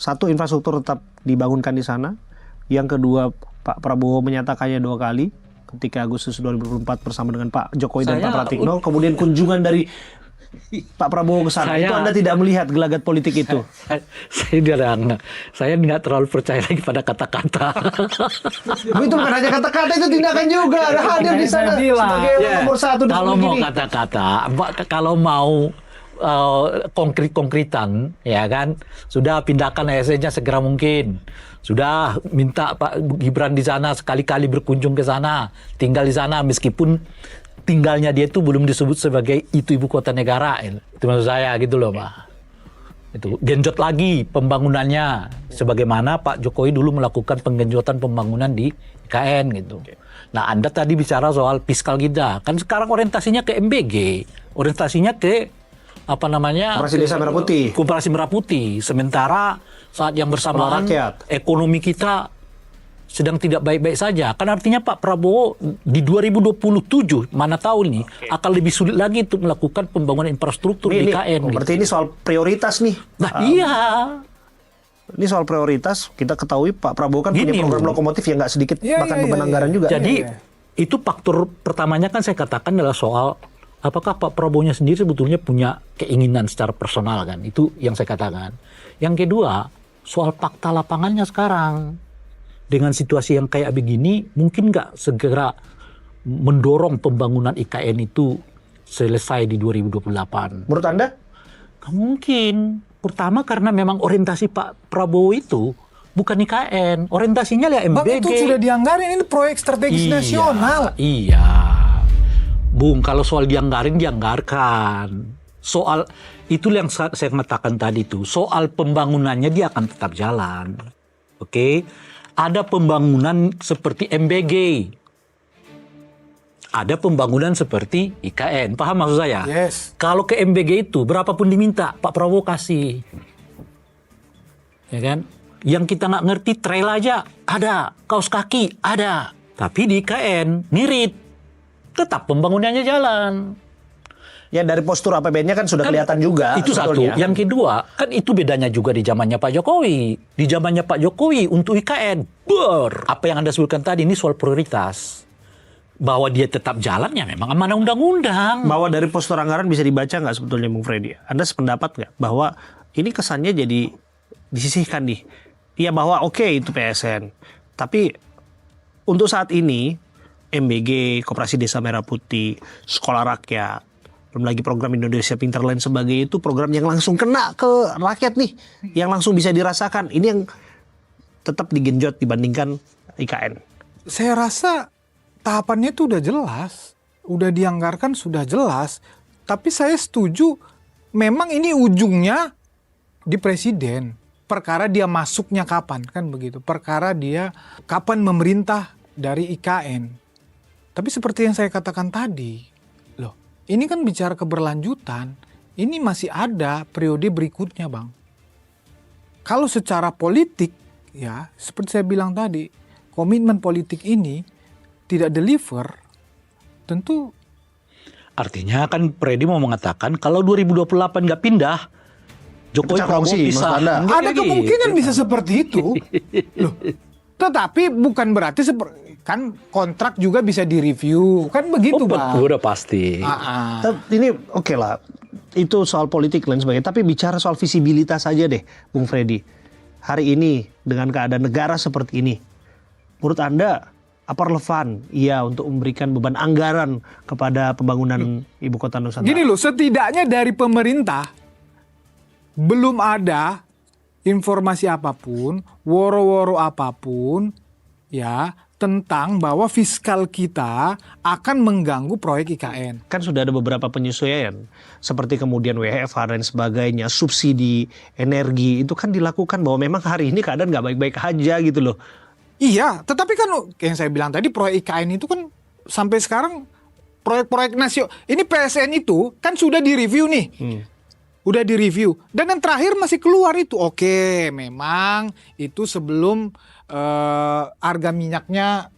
satu, infrastruktur tetap dibangunkan di sana. Yang kedua, Pak Prabowo menyatakannya 2 kali ketika Agustus 2024 bersama dengan Pak Jokowi dan Pak Pratikno. Kemudian kunjungan dari Pak Prabowo ke sana. Itu Anda tidak melihat gelagat politik itu? Saya nggak terlalu percaya lagi pada kata-kata. Itu bukan hanya kata-kata, itu tindakan juga. Ada hadir di sana sebagai nomor satu. Kalau mau kata-kata, kalau mau konkret-konkretan, ya kan, sudah pindahkan ASN-nya segera mungkin. Sudah minta Pak Gibran di sana sekali-kali berkunjung ke sana, tinggal di sana meskipun tinggalnya dia itu belum disebut sebagai itu ibu kota negara. Itu maksud saya gitu loh, Pak. Itu genjot lagi pembangunannya sebagaimana Pak Jokowi dulu melakukan penggenjotan pembangunan di IKN gitu. Nah, Anda tadi bicara soal fiskal kita. Kan sekarang orientasinya ke MBG, orientasinya ke Koperasi Desa Merah Putih. Koperasi Merah Putih. Sementara saat yang bersamaan ekonomi kita sedang tidak baik-baik saja. Kan artinya Pak Prabowo di 2027, mana tahu nih, akan lebih sulit lagi untuk melakukan pembangunan infrastruktur di IKN. Berarti ini soal prioritas nih. Nah iya. Ini soal prioritas, kita ketahui Pak Prabowo kan punya program lokomotif yang nggak sedikit makan beban anggaran juga. Jadi itu faktor pertamanya kan saya katakan adalah soal apakah Pak Prabowo-nya sendiri sebetulnya punya keinginan secara personal kan. Itu yang saya katakan. Yang kedua, soal fakta lapangannya sekarang. Dengan situasi yang kayak begini, mungkin nggak segera mendorong pembangunan IKN itu selesai di 2028. Menurut Anda? Nggak mungkin. Pertama karena memang orientasi Pak Prabowo itu bukan IKN. Orientasinya ya MBG. Bang, itu sudah dianggarin, ini proyek strategis nasional. Iya. Bung, kalau soal dianggarkan. Soal, itu yang saya katakan tadi tuh. Soal pembangunannya dia akan tetap jalan. Oke? Ada pembangunan seperti MBG. Ada pembangunan seperti IKN. Paham maksud saya? Yes. Kalau ke MBG itu, berapapun diminta, Pak Prabowo kasih. Ya kan? Yang kita nggak ngerti, trail aja ada. Kaos kaki ada. Tapi di IKN, ngirit. Tetap pembangunannya jalan. Ya dari postur APBN-nya kan sudah kelihatan juga. Itu sebetulnya. Satu. Yang kedua, kan itu bedanya juga di zamannya Pak Jokowi. Di zamannya Pak Jokowi untuk IKN, apa yang Anda sebutkan tadi ini soal prioritas. Bahwa dia tetap jalan ya memang amanah undang-undang. Bahwa dari postur anggaran bisa dibaca nggak sebetulnya Bung Freddy? Anda sependapat nggak bahwa ini kesannya jadi disisihkan nih. Ya bahwa oke, itu PSN. Tapi untuk saat ini MBG, Koperasi Desa Merah Putih, Sekolah Rakyat, belum lagi program Indonesia Pintar lain sebagainya, itu program yang langsung kena ke rakyat nih, yang langsung bisa dirasakan. Ini yang tetap digenjot dibandingkan IKN. Saya rasa tahapannya itu udah jelas, udah dianggarkan sudah jelas. Tapi saya setuju, memang ini ujungnya di presiden. Perkara dia masuknya kapan, kan begitu. Perkara dia kapan memerintah dari IKN. Tapi seperti yang saya katakan tadi, ini kan bicara keberlanjutan, ini masih ada periode berikutnya, Bang. Kalau secara politik, ya seperti saya bilang tadi, komitmen politik ini tidak deliver, tentu. Artinya kan Freddy mau mengatakan kalau 2028 nggak pindah, Jokowi Prabowo bisa. Ada kemungkinan bisa seperti itu. Loh, tetapi bukan berarti kan kontrak juga bisa direview, kan begitu, Bang. Udah pasti. Ini oke lah, itu soal politik dan sebagainya. Tapi bicara soal visibilitas saja deh, Bung Freddy. Hari ini dengan keadaan negara seperti ini, menurut Anda apa relevan? Iya, untuk memberikan beban anggaran kepada pembangunan ibu kota Nusantara. Gini loh, setidaknya dari pemerintah belum ada informasi apapun, woro-woro apapun, ya, tentang bahwa fiskal kita akan mengganggu proyek IKN. Kan sudah ada beberapa penyesuaian, seperti kemudian WFH dan sebagainya, subsidi energi, itu kan dilakukan bahwa memang hari ini keadaan nggak baik-baik aja gitu loh. Iya, tetapi kan yang saya bilang tadi, proyek IKN itu kan sampai sekarang proyek-proyek nasional. Ini PSN itu kan sudah direview nih. Udah direview. Dan yang terakhir masih keluar itu. Oke, memang itu sebelum harga minyaknya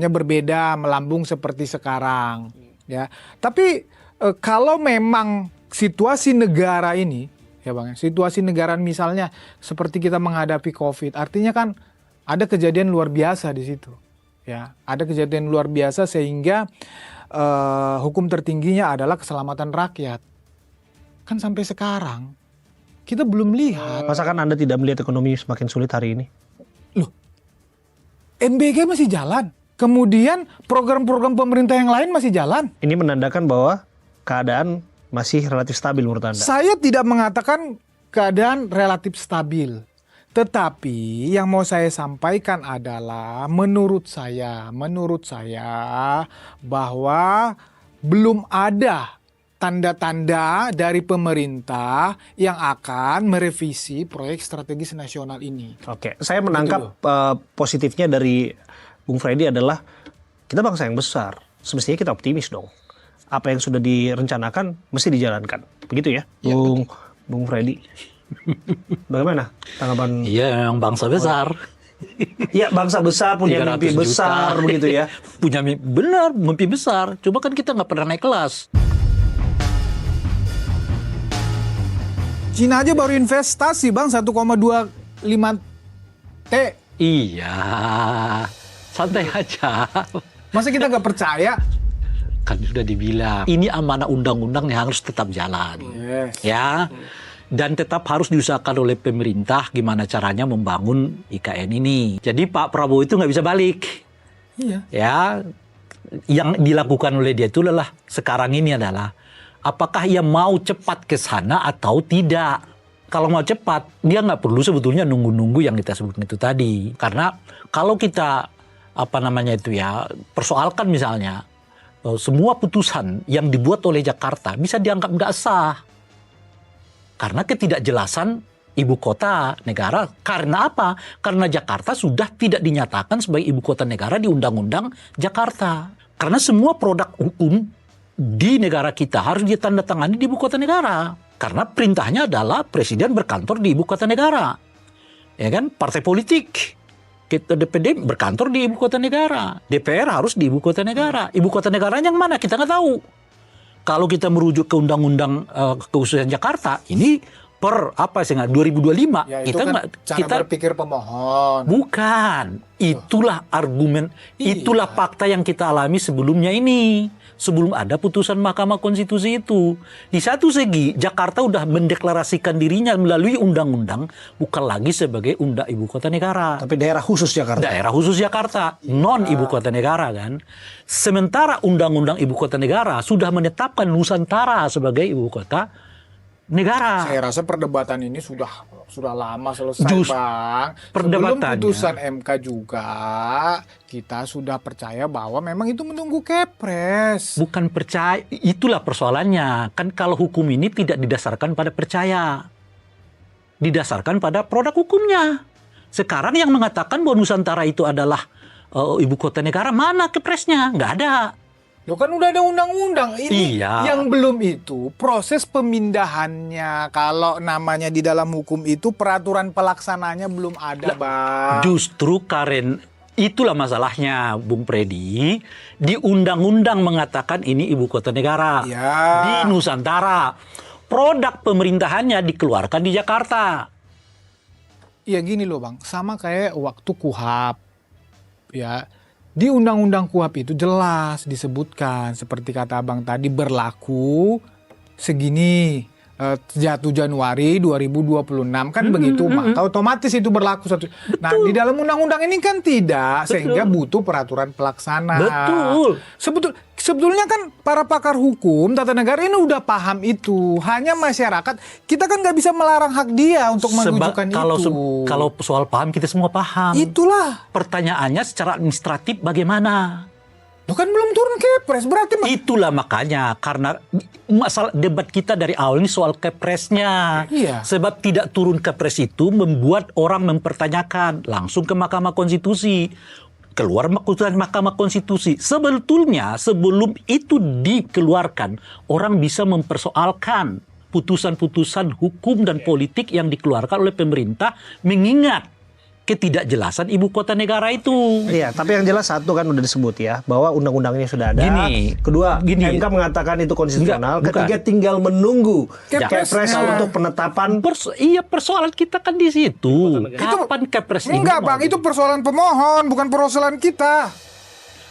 berbeda, melambung seperti sekarang, ya. Tapi kalau memang situasi negara ini, ya Bang. Situasi negara misalnya seperti kita menghadapi COVID, artinya kan ada kejadian luar biasa di situ. Ya, ada kejadian luar biasa sehingga hukum tertingginya adalah keselamatan rakyat. Kan sampai sekarang kita belum lihat. Masakan Anda tidak melihat ekonomi semakin sulit hari ini? Loh, MBG masih jalan. Kemudian program-program pemerintah yang lain masih jalan. Ini menandakan bahwa keadaan masih relatif stabil menurut Anda? Saya tidak mengatakan keadaan relatif stabil. Tetapi yang mau saya sampaikan adalah menurut saya bahwa belum ada tanda-tanda dari pemerintah yang akan merevisi proyek strategis nasional ini. Oke, saya menangkap positifnya dari Bung Freddy adalah kita bangsa yang besar. Semestinya kita optimis dong. Apa yang sudah direncanakan mesti dijalankan. Begitu ya, Bung Freddy. Bagaimana tanggapan? Iya, memang bangsa besar. Ya, bangsa besar punya mimpi 300 besar juta. begitu ya. Punya mimpi besar. Cuma kan kita nggak pernah naik kelas. Cina aja baru investasi Bang 1,25 T. Iya, santai aja. Masa kita nggak percaya? Kan sudah dibilang, ini amanah undang-undang yang harus tetap jalan. Yes. Ya, dan tetap harus diusahakan oleh pemerintah gimana caranya membangun IKN ini. Jadi Pak Prabowo itu nggak bisa balik. Iya. Ya, yang dilakukan oleh dia itu adalah sekarang ini adalah apakah ia mau cepat ke sana atau tidak. Kalau mau cepat, dia nggak perlu sebetulnya nunggu-nunggu yang kita sebutkan itu tadi. Karena kalau kita persoalkan misalnya semua putusan yang dibuat oleh Jakarta bisa dianggap nggak sah. Karena ketidakjelasan ibu kota negara. Karena apa? Karena Jakarta sudah tidak dinyatakan sebagai ibu kota negara di Undang-Undang Jakarta. Karena semua produk hukum di negara kita harus ditandatangani di ibu kota negara. Karena perintahnya adalah presiden berkantor di ibu kota negara. Ya kan? Partai politik, kita DPD berkantor di ibu kota negara. DPR harus di ibu kota negara. Ibu kota negaranya yang mana? Kita nggak tahu. Kalau kita merujuk ke undang-undang kekhususan Jakarta, ini per 2025 Ya, itu kan cara berpikir pemohon. Bukan. Itulah argumen, itulah fakta yang kita alami sebelumnya ini. Sebelum ada putusan Mahkamah Konstitusi itu. Di satu segi, Jakarta udah mendeklarasikan dirinya melalui undang-undang bukan lagi sebagai ibu kota negara. Tapi daerah khusus Jakarta. Daerah khusus Jakarta, non ibu kota negara kan. Sementara undang-undang ibu kota negara sudah menetapkan Nusantara sebagai ibu kota negara. Saya rasa perdebatan ini sudah lama selesai, Bang. Sebelum Perdebatannya. putusan MK juga kita sudah percaya bahwa memang itu menunggu Kepres. Bukan percaya, itulah persoalannya. Kan kalau hukum ini tidak didasarkan pada percaya. Didasarkan pada produk hukumnya. Sekarang yang mengatakan bahwa Nusantara itu adalah ibu kota negara, mana Kepresnya? Nggak ada. Loh kan udah ada undang-undang ini. Iya. Yang belum itu proses pemindahannya. Kalau namanya di dalam hukum itu peraturan pelaksananya belum ada, Bang. Justru Karen, itulah masalahnya Bung Freddy. Di undang-undang mengatakan ini ibu kota negara. Ya. Di Nusantara. Produk pemerintahannya dikeluarkan di Jakarta. Ya gini loh, Bang. Sama kayak waktu KUHAP. Ya. Di Undang-Undang KUHAP itu jelas disebutkan seperti kata Abang tadi berlaku segini jatuh Januari 2026 kan begitu, maka otomatis itu berlaku satu. Nah, di dalam undang-undang ini kan tidak, sehingga butuh peraturan pelaksana. Betul. Sebetulnya kan para pakar hukum tata negara ini udah paham itu. Hanya masyarakat kita kan nggak bisa melarang hak dia untuk menunjukkan itu. Kalau soal paham kita semua paham. Itulah. Pertanyaannya secara administratif bagaimana? Lo kan belum turun Kepres, berarti Itulah makanya, karena masalah debat kita dari awal ini soal Kepresnya. Iya. Sebab tidak turun Kepres itu membuat orang mempertanyakan langsung ke Mahkamah Konstitusi. Keluar putusan Mahkamah Konstitusi. Sebetulnya sebelum itu dikeluarkan, orang bisa mempersoalkan putusan-putusan hukum dan politik yang dikeluarkan oleh pemerintah, mengingat ketidakjelasan ibu kota negara itu. Iya, tapi yang jelas satu kan udah disebut ya, bahwa undang-undangnya sudah ada. Gini, Kedua, gini. MK mengatakan itu konstitusional. Enggak, Ketiga, tinggal menunggu Kepres. Kepres untuk penetapan. Persoalan kita kan di situ. Kapan Kepres ini? Enggak bang, itu persoalan pemohon, bukan persoalan kita.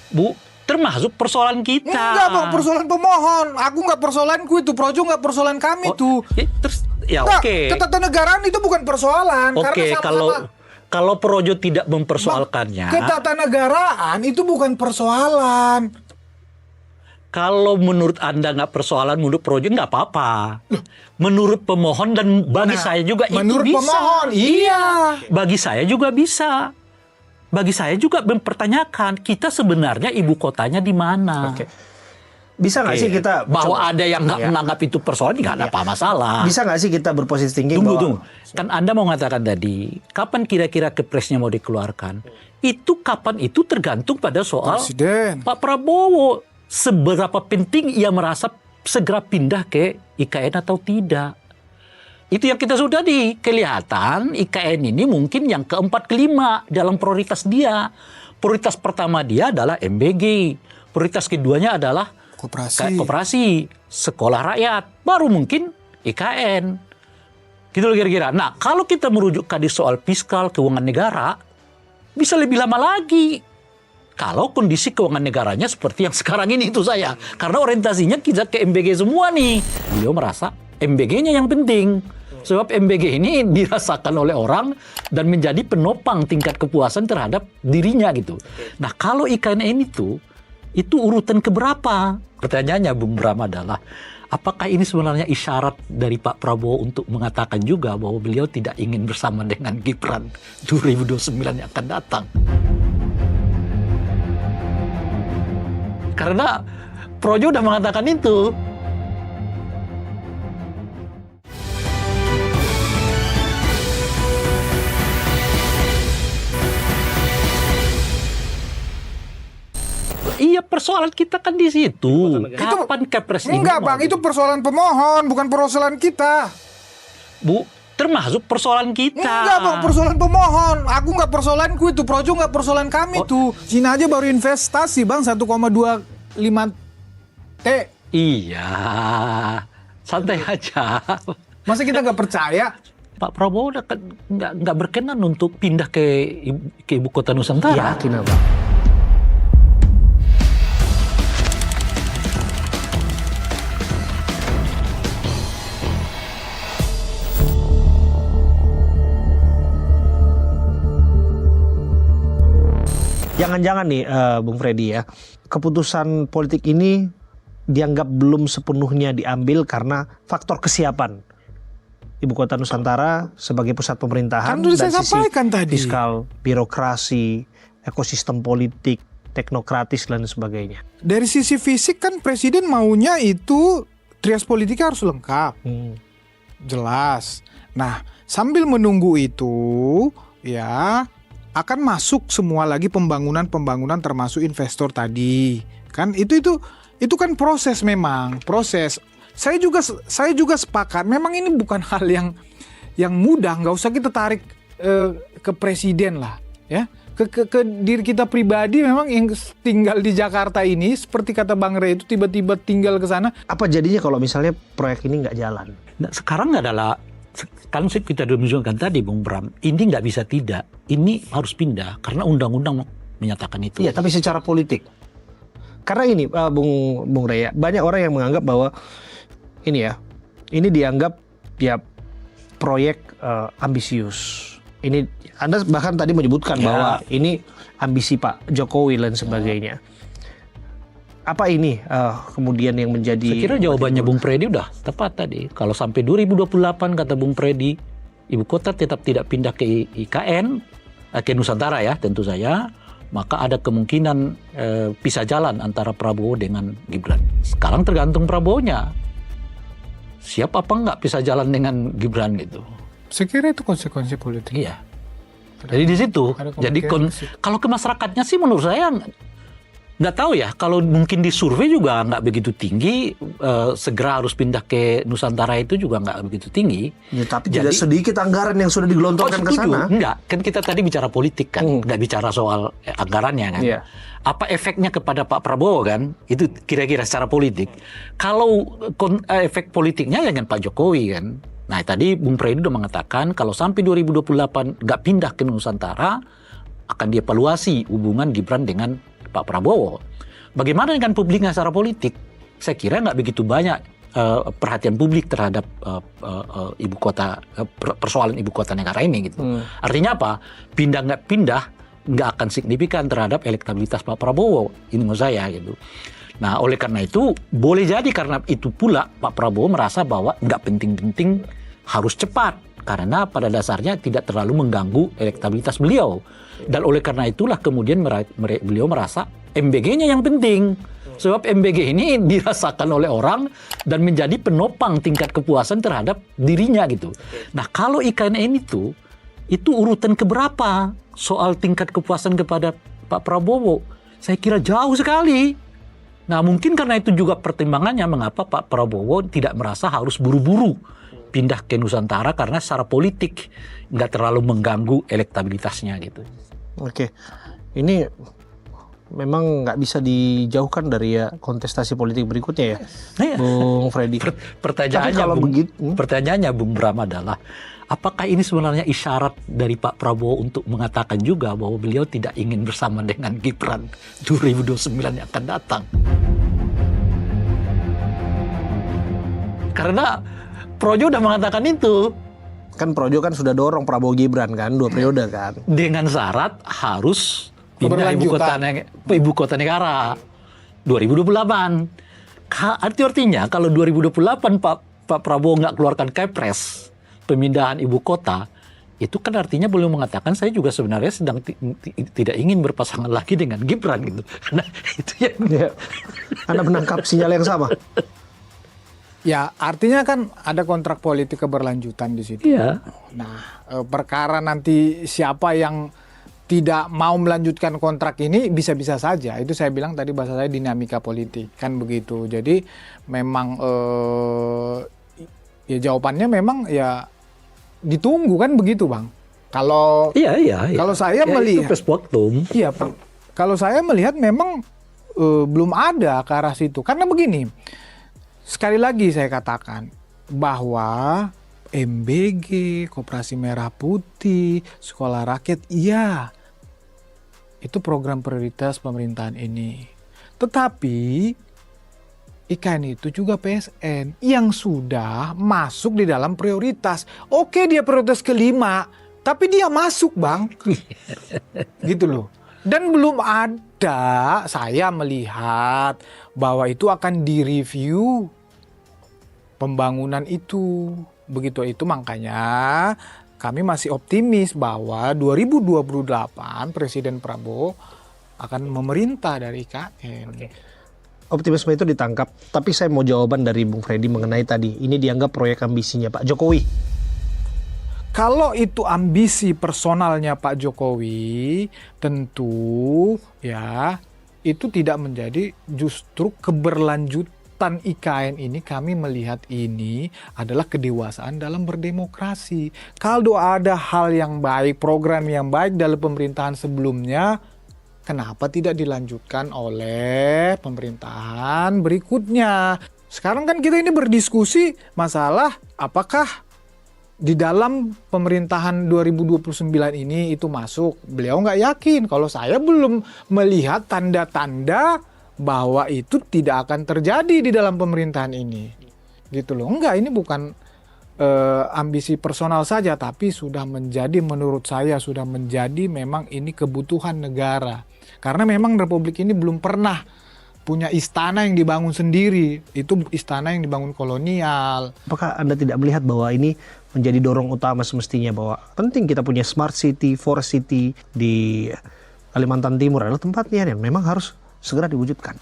Bu, termasuk persoalan kita. Enggak bang, persoalan pemohon. Aku nggak persoalanku itu, Projo nggak persoalan kami tuh. Terus, ya Enggak, oke. ketatanegaraan itu bukan persoalan. Oke, karena sama-sama. kalau Projo tidak mempersoalkannya, Ketatanegaraan itu bukan persoalan. kalau menurut Anda nggak persoalan, menurut Projo nggak apa-apa. Menurut pemohon dan bagi saya juga itu Menurut bisa. pemohon, iya. Bagi saya juga bisa. Bagi saya juga mempertanyakan kita sebenarnya ibu kotanya di mana. Oke. Bisa nggak sih kita bahwa coba- ada yang nggak Ya. menganggap itu persoalan nggak ada apa masalah. Bisa nggak sih kita berposisi tinggi Tunggu. Kan Anda mau mengatakan tadi, kapan kira-kira Kepresnya mau dikeluarkan? Itu kapan itu tergantung pada soal Presiden. Pak Prabowo. Seberapa penting ia merasa segera pindah ke IKN atau tidak. Itu yang kita sudah kelihatan IKN ini mungkin yang keempat kelima dalam prioritas dia. Prioritas pertama dia adalah MBG. Prioritas keduanya adalah koperasi, sekolah rakyat, baru mungkin IKN. Gitu loh kira-kira. Nah, kalau kita merujuk di soal fiskal keuangan negara, bisa lebih lama lagi. Kalau kondisi keuangan negaranya seperti yang sekarang ini itu saya. Karena orientasinya kita ke MBG semua nih. Beliau merasa MBG-nya yang penting. Sebab MBG ini dirasakan oleh orang dan menjadi penopang tingkat kepuasan terhadap dirinya gitu. Nah, kalau IKN itu urutan keberapa? Pertanyaannya Bung Bram adalah, apakah ini sebenarnya isyarat dari Pak Prabowo untuk mengatakan juga bahwa beliau tidak ingin bersama dengan Gibran 2029 yang akan datang? Karena Projo udah mengatakan itu. Iya, persoalan kita kan di situ. Kapan Kepres ini? Enggak bang, itu persoalan pemohon, bukan persoalan kita. Bu, termasuk persoalan kita. Enggak bang, persoalan pemohon. Aku nggak persoalanku itu, Projo nggak persoalan kami tuh. Cina aja baru investasi bang 1,25 T. Iya, santai aja. Masa kita nggak percaya? Pak Prabowo udah nggak berkenan untuk pindah ke ibu kota Nusantara. Yakin apa? Jangan-jangan nih Bung Freddy ya, keputusan politik ini dianggap belum sepenuhnya diambil karena faktor kesiapan Ibu Kota Nusantara sebagai pusat pemerintahan Kan udah dan saya sisi sampaikan tadi. fiskal, birokrasi, ekosistem politik, teknokratis dan sebagainya. Dari sisi fisik kan presiden maunya itu trias politiknya harus lengkap. Jelas. Nah, sambil menunggu itu ya akan masuk semua lagi pembangunan termasuk investor tadi. Kan itu kan proses memang, proses. Saya juga sepakat. Memang ini bukan hal yang mudah. Nggak usah kita tarik ke presiden lah, ya. Ke diri kita pribadi memang yang tinggal di Jakarta ini seperti kata Bang Rey itu tiba-tiba tinggal ke sana. Apa jadinya kalau misalnya proyek ini nggak jalan? Nah, sekarang adalah kan kita sudah menunjukkan tadi Bung Bram, ini nggak bisa tidak, ini harus pindah karena undang-undang menyatakan itu. Iya, tapi secara politik. Karena ini Bung Rey, banyak orang yang menganggap bahwa ini dianggap ya proyek ambisius. Ini Anda bahkan tadi menyebutkan bahwa ini ambisi Pak Jokowi dan sebagainya. Apa ini kemudian yang menjadi... Saya kira jawabannya Bung Freddy udah tepat tadi. Kalau sampai 2028 kata Bung Freddy, ibu kota tetap tidak pindah ke IKN, ke Nusantara ya tentu saja, maka ada kemungkinan pisah jalan antara Prabowo dengan Gibran. Sekarang tergantung Prabowo-nya. Siap apa enggak pisah jalan dengan Gibran gitu. Saya kira itu konsekuensi politik. Iya. Jadi di situ. Jadi kalau ke masyarakatnya sih menurut saya Nggak tahu ya, kalau mungkin di survei juga nggak begitu tinggi, segera harus pindah ke Nusantara itu juga nggak begitu tinggi. Ya, tapi tidak sedikit anggaran yang sudah digelontorkan ke sana. Enggak, kan kita tadi bicara politik kan, nggak bicara soal anggarannya kan. Iya. Apa efeknya kepada Pak Prabowo kan, itu kira-kira secara politik. Kalau efek politiknya ya dengan Pak Jokowi kan. Nah tadi Bung Freddy udah mengatakan kalau sampai 2028 nggak pindah ke Nusantara, akan dievaluasi hubungan Gibran dengan Pak Prabowo. Bagaimana dengan publiknya secara politik? Saya kira nggak begitu banyak perhatian publik terhadap ibu kota, persoalan ibu kota negara ini gitu. Artinya apa? Pindah nggak akan signifikan terhadap elektabilitas Pak Prabowo. Ini menurut saya gitu. Nah oleh karena itu boleh jadi karena itu pula Pak Prabowo merasa bahwa nggak penting-penting harus cepat. Karena pada dasarnya tidak terlalu mengganggu elektabilitas beliau. Dan oleh karena itulah kemudian beliau merasa MBG-nya yang penting. Sebab MBG ini dirasakan oleh orang dan menjadi penopang tingkat kepuasan terhadap dirinya gitu. Nah kalau IKN itu urutan keberapa soal tingkat kepuasan kepada Pak Prabowo? Saya kira jauh sekali. Nah mungkin karena itu juga pertimbangannya mengapa Pak Prabowo tidak merasa harus buru-buru pindah ke Nusantara karena secara politik nggak terlalu mengganggu elektabilitasnya gitu. Oke, ini memang nggak bisa dijauhkan dari ya kontestasi politik berikutnya ya, Bung Freddy. Pertanyaannya Bung Bram adalah apakah ini sebenarnya isyarat dari Pak Prabowo untuk mengatakan juga bahwa beliau tidak ingin bersama dengan Gibran 2029 yang akan datang? Karena Projo udah mengatakan itu. Kan Projo kan sudah dorong Prabowo Gibran kan 2 periode kan. Dengan syarat harus pindah ibu kota negara 2028. Artinya kalau 2028 Pak Prabowo nggak keluarkan Kepres pemindahan ibu kota, itu kan artinya belum mengatakan saya juga sebenarnya sedang tidak ingin berpasangan lagi dengan Gibran gitu. Karena itu ya. Anda menangkap sinyal yang sama. Ya, artinya kan ada kontrak politik keberlanjutan di situ. Iya. Nah, perkara nanti siapa yang tidak mau melanjutkan kontrak ini bisa-bisa saja. Itu saya bilang tadi bahasa saya dinamika politik, kan begitu. Jadi memang ya jawabannya memang ya ditunggu kan begitu, Bang. Kalau kalau saya melihat itu post-mortem. Iya, Pak. Kalau saya melihat memang belum ada ke arah situ. Karena begini, sekali lagi saya katakan bahwa MBG, Koperasi Merah Putih, Sekolah Rakyat, iya, itu program prioritas pemerintahan ini. Tetapi IKN itu juga PSN yang sudah masuk di dalam prioritas. Oke, dia prioritas kelima, tapi dia masuk, Bang. Gitu loh. Dan belum ada saya melihat bahwa itu akan direview pembangunan itu. Begitu itu makanya kami masih optimis bahwa 2028 Presiden Prabowo akan memerintah dari IKN. Oke. Optimisme itu ditangkap, tapi saya mau jawaban dari Bung Freddy mengenai tadi. Ini dianggap proyek ambisinya Pak Jokowi. Kalau itu ambisi personalnya Pak Jokowi, tentu ya itu tidak menjadi justru keberlanjutan IKN ini. Kami melihat ini adalah kedewasaan dalam berdemokrasi. Kalau ada hal yang baik, program yang baik dalam pemerintahan sebelumnya, kenapa tidak dilanjutkan oleh pemerintahan berikutnya? Sekarang kan kita ini berdiskusi masalah apakah di dalam pemerintahan 2029 ini itu masuk. Beliau nggak yakin. Kalau saya belum melihat tanda-tanda bahwa itu tidak akan terjadi di dalam pemerintahan ini. Gitu loh. Enggak, ini bukan ambisi personal saja, tapi sudah menjadi, menurut saya sudah menjadi memang ini kebutuhan negara. Karena memang Republik ini belum pernah punya istana yang dibangun sendiri. Itu istana yang dibangun kolonial. Apakah Anda tidak melihat bahwa ini menjadi dorong utama semestinya, bahwa penting kita punya smart city, forest city di Kalimantan Timur adalah tempatnya yang memang harus segera diwujudkan?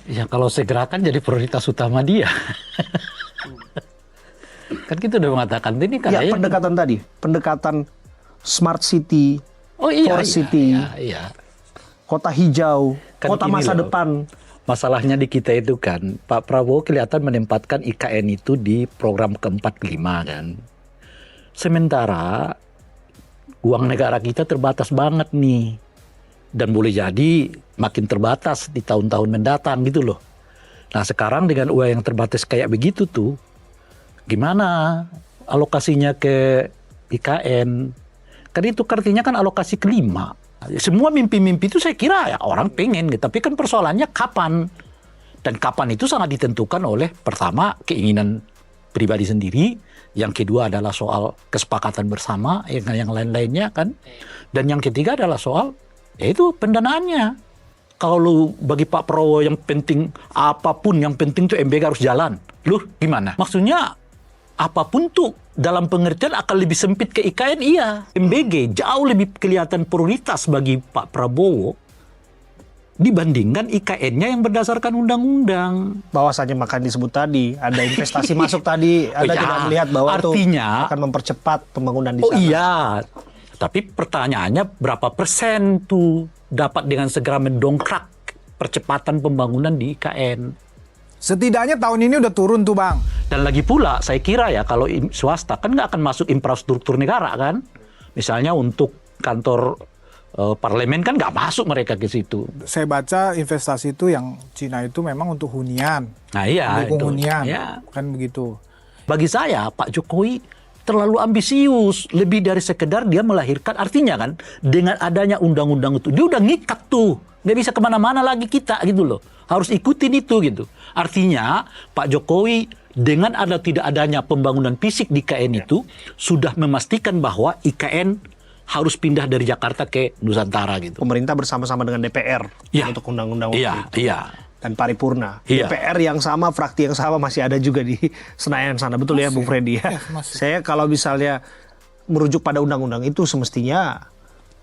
Ya kalau segera kan jadi prioritas utama dia. Kan kita udah mengatakan ini kan. Ya, pendekatan tadi, pendekatan smart city, forest city. Iya. kota hijau, Kan kota gini masa loh. depan. Masalahnya di kita itu kan, Pak Prabowo kelihatan menempatkan IKN itu di program ke-45 kan. Sementara uang negara kita terbatas banget nih. Dan boleh jadi makin terbatas di tahun-tahun mendatang gitu loh. Nah sekarang dengan uang yang terbatas kayak begitu tuh, gimana alokasinya ke IKN? Kan itu artinya kan alokasi kelima. Semua mimpi-mimpi itu saya kira ya orang pengen gitu. Tapi kan persoalannya kapan? Dan kapan itu sangat ditentukan oleh pertama keinginan pribadi sendiri. Yang kedua adalah soal kesepakatan bersama. Yang lain-lainnya kan. Dan yang ketiga adalah soal yaitu pendanaannya. Kalau bagi Pak Prabowo yang penting apapun yang penting tuh MBG harus jalan. Loh gimana? Maksudnya apapun tuh dalam pengertian akan lebih sempit ke IKN iya. MBG jauh lebih kelihatan prioritas bagi Pak Prabowo dibandingkan IKN-nya yang berdasarkan undang-undang. Bahwasanya makan disebut tadi, ada investasi masuk tadi, Anda ya, tidak melihat bahwa artinya, itu akan mempercepat pembangunan di Oh sana. iya, tapi pertanyaannya berapa persen tuh dapat dengan segera mendongkrak percepatan pembangunan di IKN. Setidaknya tahun ini udah turun tuh Bang. Dan lagi pula saya kira ya kalau swasta kan nggak akan masuk infrastruktur negara kan. Misalnya untuk kantor parlemen kan nggak masuk mereka ke situ. Saya baca investasi itu yang Cina itu memang untuk hunian. Nah iya itu. Mendukung hunian. Ya. Kan begitu. Bagi saya Pak Jokowi terlalu ambisius. Lebih dari sekedar dia melahirkan. Artinya kan dengan adanya undang-undang itu. Dia udah ngikat tuh. Nggak bisa kemana-mana lagi kita gitu loh. Harus ikutin itu gitu. Artinya Pak Jokowi dengan ada tidak adanya pembangunan fisik di IKN itu sudah memastikan bahwa IKN harus pindah dari Jakarta ke Nusantara gitu. Pemerintah bersama-sama dengan DPR Iya. untuk undang-undang Iya, itu. iya. Dan paripurna. Iya. DPR yang sama, fraksi yang sama masih ada juga di Senayan sana. Betul ya Bung Freddy ya? masih. Saya kalau misalnya merujuk pada undang-undang itu semestinya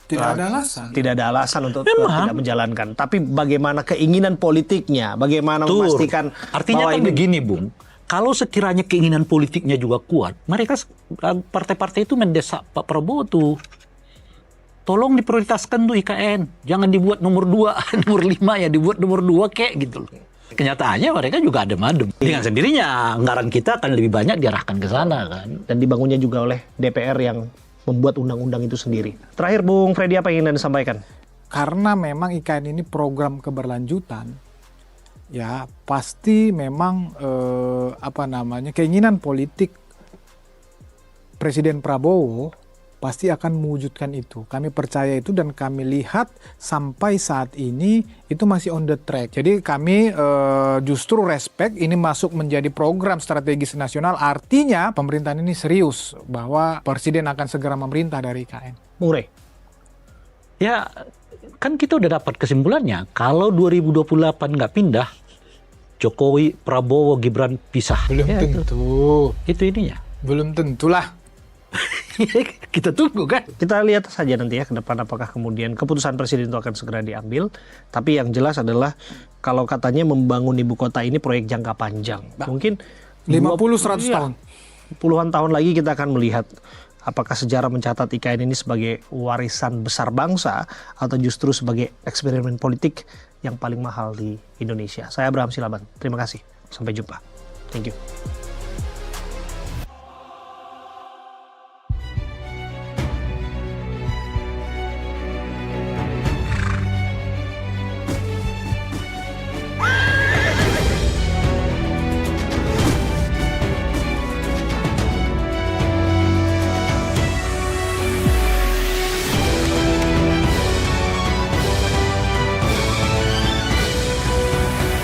Tidak ada alasan. tidak ada alasan untuk tidak menjalankan. Tapi bagaimana keinginan politiknya, bagaimana memastikan Artinya bahwa kan ini begini, Bung. Kalau sekiranya keinginan politiknya juga kuat, mereka partai-partai itu mendesak Pak Prabowo tuh. Tolong diprioritaskan tuh IKN. Jangan dibuat nomor 2, nomor 5 ya dibuat nomor 2 kayak gitu loh. Kenyataannya mereka juga adem-adem. Dengan sendirinya anggaran kita akan lebih banyak diarahkan ke sana kan. dan dibangunnya juga oleh DPR yang membuat undang-undang itu sendiri. Terakhir Bung Freddy, apa yang ingin Anda sampaikan? Karena memang IKN ini program keberlanjutan, ya pasti memang keinginan politik Presiden Prabowo pasti akan mewujudkan itu. Kami percaya itu dan kami lihat sampai saat ini itu masih on the track. Jadi kami justru respect ini masuk menjadi program strategis nasional. Artinya pemerintahan ini serius bahwa Presiden akan segera memerintah dari IKN. Bung Rey? Ya kan kita udah dapat kesimpulannya. Kalau 2028 nggak pindah, Jokowi, Prabowo, Gibran pisah. Belum Ya, tentu. Itu ininya. Belum tentulah. Kita tunggu kan. Kita lihat saja nanti ya ke depan apakah kemudian keputusan presiden itu akan segera diambil. Tapi yang jelas adalah kalau katanya membangun ibu kota ini proyek jangka panjang. Mungkin 50-100 iya, tahun. Puluhan tahun lagi kita akan melihat apakah sejarah mencatat IKN ini sebagai warisan besar bangsa atau justru sebagai eksperimen politik yang paling mahal di Indonesia. Saya Abraham Silaban. Terima kasih. Sampai jumpa. Thank you.